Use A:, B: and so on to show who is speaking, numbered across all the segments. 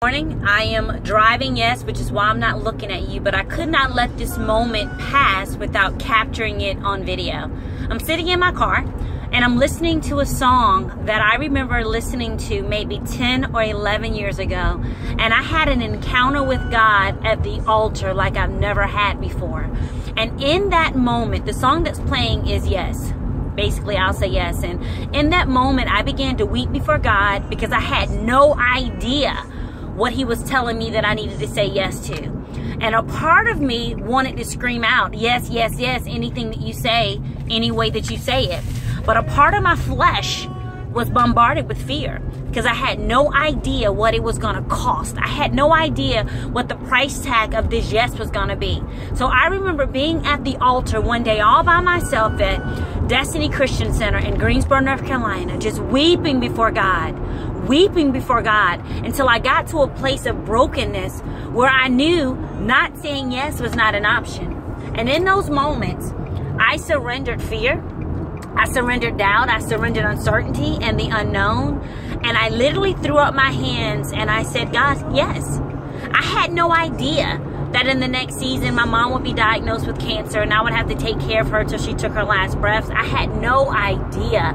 A: Morning. I am driving, yes, which is why I'm not looking at you, but I could not let this moment pass without capturing it on video. I'm sitting in my car and I'm listening to a song that I remember listening to maybe 10 or 11 years ago, and I had an encounter with God at the altar like I've never had before. And in that moment, the song that's playing is Yes. Basically, I'll say yes. And in that moment, I began to weep before God because I had no idea what he was telling me that I needed to say yes to. And a part of me wanted to scream out, yes, yes, yes, anything that you say, any way that you say it. But a part of my flesh was bombarded with fear because I had no idea what it was gonna cost. I had no idea what the price tag of this yes was gonna be. So I remember being at the altar one day all by myself at Destiny Christian Center in Greensboro, North Carolina, just weeping before God until I got to a place of brokenness where I knew not saying yes was not an option. And in those moments, I surrendered fear, I surrendered doubt, I surrendered uncertainty and the unknown, and I literally threw up my hands and I said, God, yes. I had no idea that in the next season my mom would be diagnosed with cancer and I would have to take care of her till she took her last breaths. I had no idea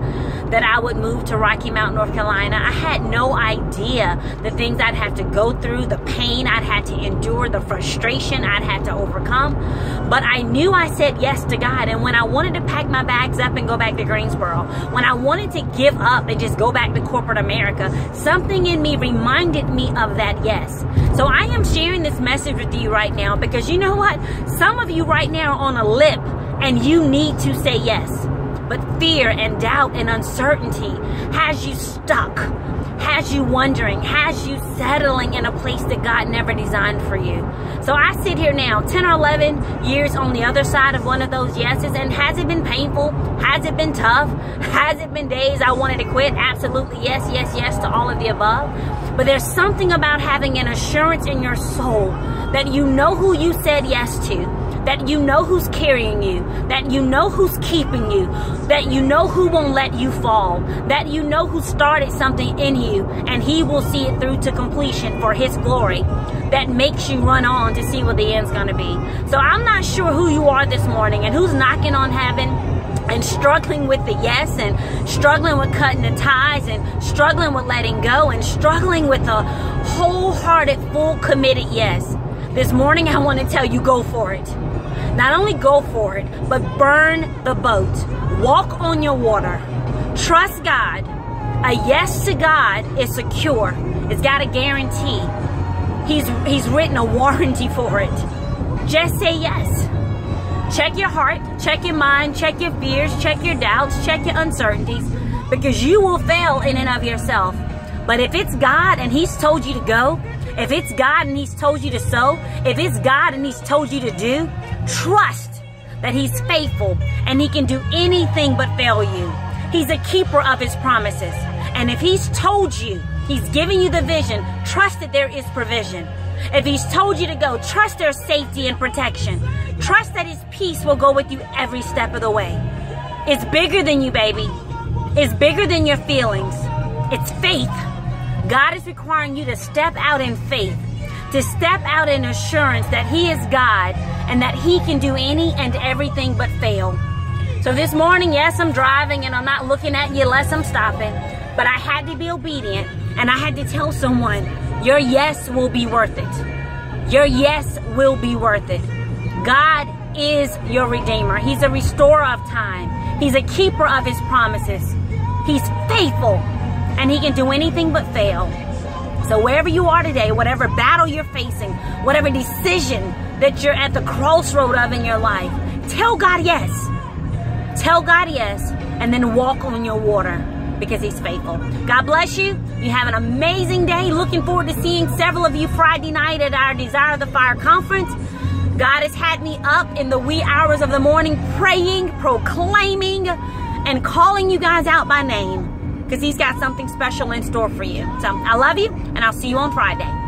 A: that I would move to Rocky Mount, North Carolina. I had no idea the things I'd have to go through, the pain I'd had to endure, the frustration I'd had to overcome. But I knew I said yes to God. And when I wanted to pack my bags up and go back to Greensboro, when I wanted to give up and just go back to corporate America, something in me reminded me of that yes. So I am sharing this message with you right now because you know what? Some of you right now are on a lip and you need to say yes. But fear and doubt and uncertainty has you stuck, has you wondering, has you settling in a place that God never designed for you. So I sit here now, 10 or 11 years on the other side of one of those yeses, and has it been painful? Has it been tough? Has it been days I wanted to quit? Absolutely yes, yes, yes to all of the above. But there's something about having an assurance in your soul that you know who you said yes to, that you know who's carrying you, that you know who's keeping you, that you know who won't let you fall, that you know who started something in you and he will see it through to completion for his glory, that makes you run on to see what the end's gonna be. So I'm not sure who you are this morning and who's knocking on heaven and struggling with the yes, and struggling with cutting the ties, and struggling with letting go, and struggling with a wholehearted, full committed yes. This morning I want to tell you, go for it. Not only go for it, but burn the boat. Walk on your water. Trust God. A yes to God is secure. It's got a guarantee. He's written a warranty for it. Just say yes. Check your heart, check your mind, check your fears, check your doubts, check your uncertainties, because you will fail in and of yourself. But if it's God and he's told you to go, if it's God and he's told you to sow, if it's God and he's told you to do, trust that he's faithful and he can do anything but fail you. He's a keeper of his promises. And if he's told you, he's giving you the vision, trust that there is provision. If he's told you to go, trust there's safety and protection. Trust that his peace will go with you every step of the way. It's bigger than you, baby. It's bigger than your feelings. It's faith. God is requiring you to step out in faith, to step out in assurance that he is God and that he can do any and everything but fail. So this morning, yes, I'm driving and I'm not looking at you unless I'm stopping, but I had to be obedient and I had to tell someone, your yes will be worth it. Your yes will be worth it. God is your Redeemer. He's a restorer of time. He's a keeper of his promises. He's faithful and he can do anything but fail. So wherever you are today, whatever battle you're facing, whatever decision that you're at the crossroad of in your life, tell God yes. Tell God yes, and then walk on your water because he's faithful. God bless you. You have an amazing day. Looking forward to seeing several of you Friday night at our Desire the Fire conference. God has had me up in the wee hours of the morning praying, proclaiming, and calling you guys out by name because he's got something special in store for you. So I love you, and I'll see you on Friday.